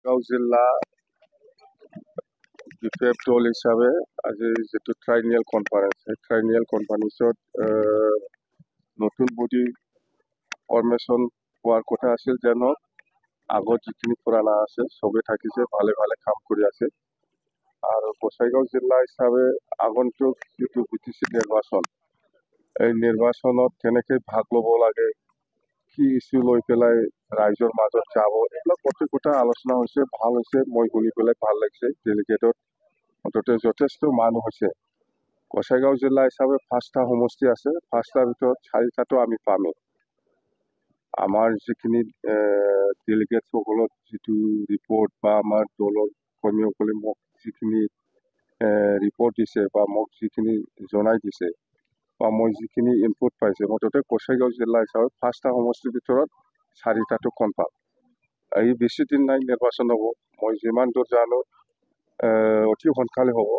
গাঁও জিলা বিপিএফ দল হিচাপে আজি যিটো ট্ৰাইনিয়েল কনফাৰেন্স সেই ট্ৰাইনিয়েল কনফাৰেন্সত নতুন বডি ফৰ্মেশ্যন হোৱাৰ কথা আছিল যেন আগত যিখিনি পুৰাণা আছে চবে থাকিছে ভালে ভালে কাম কৰি আছে আৰু গোসাইগাঁও জিলা হিচাপে আগন্তুক যিটো বিটিচি নিৰ্বাচন এই নিৰ্বাচনত কেনেকৈ ভাগ ল'ব লাগে কি ইছ্যু লৈ পেলাই ৰাইজৰ মাজত যাব এইবিলাক প্ৰত্যেকটা আলোচনা হৈছে ভাল হৈছে মই শুনি পেলাই ভাল লাগিছে ডেলিগেটত অন্তত যথেষ্ট মানুহ হৈছে গোসাইগাঁও জিলা হিচাপে 5টা সমষ্টি আছে 5টাৰ ভিতৰত 4টাতো আমি পামেই আমাৰ যিখিনি ডেলিগেটসকলৰ যিটো ৰিপৰ্ট বা আমাৰ দলৰ কৰ্মীসকলে মোক যিখিনি ৰিপৰ্ট দিছে বা মোক যিখিনি জনাই দিছে বা মই যিখিনি ইনপুট পাইছে মুঠতে গোসাইগাঁও জিলা হিচাপে 5টা সমষ্টিৰ ভিতৰত 4টাতো কনফাৰ্ম এই বেছি দিন নাই নিৰ্বাচন হ'ব মই যিমান দূৰ জানো অতি সোনকালে হ'ব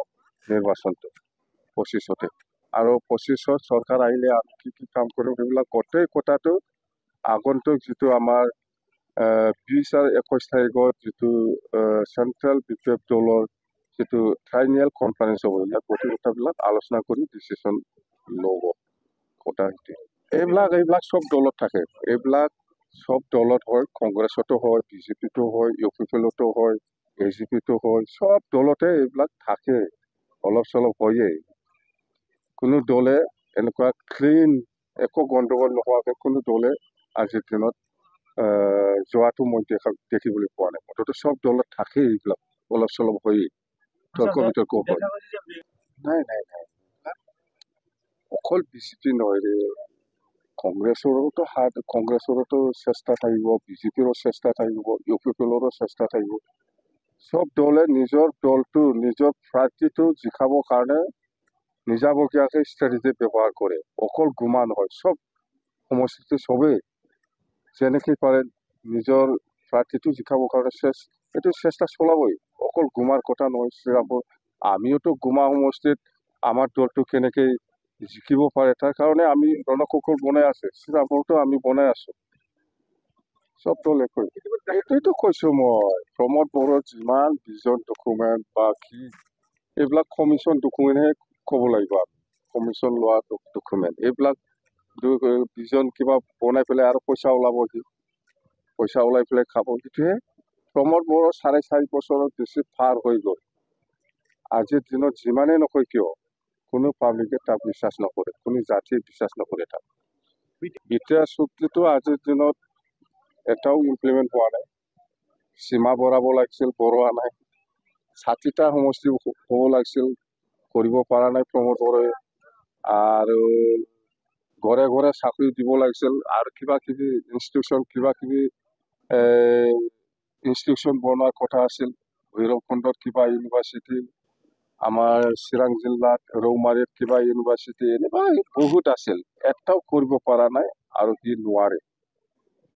নিৰ্বাচনটো 25তে আৰু 25ত চৰকাৰ আহিলে আমি কি কি কাম কৰিম সেইবিলাক গোটেই কথাটো আগন্তুক যিটো আমাৰ 20 আৰু 21 তাৰিখত যিটো চেণ্ট্ৰেল বিপিএফ দলৰ যিটো ট্ৰাইনিয়েল কনফাৰেন্স হ'ব ইয়াত গোটেই কথাবিলাক আলোচনা কৰি ডিচিশ্যন ল'ব কথা এইবিলাক চব দলত থাকে এইবিলাক সব দলত হয় কংগ্ৰেছতো হয় বিজেপিতো হয় ইউপিপিএলতো হয় এজিপিতো হয় সব দলতে এইবিলাক থাকে অলপ চলপ হয়েই কোনো দলে এনেকুৱা ক্লিন একো গণ্ডগোল নোহোৱাকৈ কোনো দলে আজিৰ দিনত যোৱাটো মই দেখিবলৈ পোৱা নাই মুঠতে সব দলত থাকেই এইবিলাক অলপ চলপ হয়েই তৰ্ক বিতৰ্ক হয় নাই নাই নাই অকল বিজেপি নহয় ৰে কংগ্ৰেছৰোতো চেষ্টা থাকিব বিজেপিৰো চেষ্টা থাকিব ইউপিপিএলৰো চেষ্টা থাকিব সব দলে নিজৰ দলটো নিজৰ প্ৰাৰ্থীটো জিকাবৰ কাৰণে নিজাববীয়াকৈ ষ্ট্ৰেটেজি ব্যৱহাৰ কৰে অকল গুমা নহয় সব সমষ্টিটো চবেই যেনেকৈ পাৰে নিজৰ প্ৰাৰ্থীটো জিকাবৰ কাৰণে এইটো চেষ্টা চলাবই অকল গুমাৰ কথা নহয় শ্ৰীৰামপুৰ আমিওতো গুমা সমষ্টিত আমাৰ দলটো কেনেকৈ জিকিব পাৰে তাৰ কাৰণে আমি ৰণকৌশল বনাই আছে শ্ৰীৰামপুৰতো আমি বনাই আছো সব দলে এইটোৱেতো কৈছো মই প্ৰমোদ বড়োৰ যিমান ভিজন ডকুমেণ্ট বা কি এইবিলাক কমিশ্যন ডকুমেণ্টহে ক'ব লাগিব আমি কমিশ্যন লোৱা ডকুমেণ্ট এইবিলাক ভিজন কিবা বনাই পেলাই আৰু পইচা ওলাব সি পইচা ওলাই পেলাই খাব সেইটোহে প্ৰমোদ বড়ো 4.5 বছৰত বেছি পাৰ হৈ গ'ল আজিৰ দিনত যিমানেই নকয় কিয় কোনো পাব্লিকে তাক বিশ্বাস নকৰে কোনো জাতিয়ে বিশ্বাস নকৰে তাক বিটিআৰ চুক্তিটো আজিৰ দিনত এটাও ইমপ্লিমেণ্ট হোৱা নাই সীমা বঢ়াব লাগিছিল বঢ়োৱা নাই 60টা সমষ্টি হ'ব লাগিছিল কৰিব পৰা নাই প্ৰমোদ বড়োৱে আৰু ঘৰে ঘৰে চাকৰি দিব লাগিছিল আৰু কিবা কিবি ইনষ্টিটিউশ্যন কিবা কিবি ইনষ্টিটিউশ্যন বনোৱাৰ কথা আছিল ভৈৰৱকুণ্ডত কিবা ইউনিভাৰ্চিটি আমাৰ চিৰাং জিলাত ৰৌমাৰীত কিবা ইউনিভাৰ্চিটি এনেকুৱা বহুত আছিল এটাও কৰিব পৰা নাই আৰু সি নোৱাৰে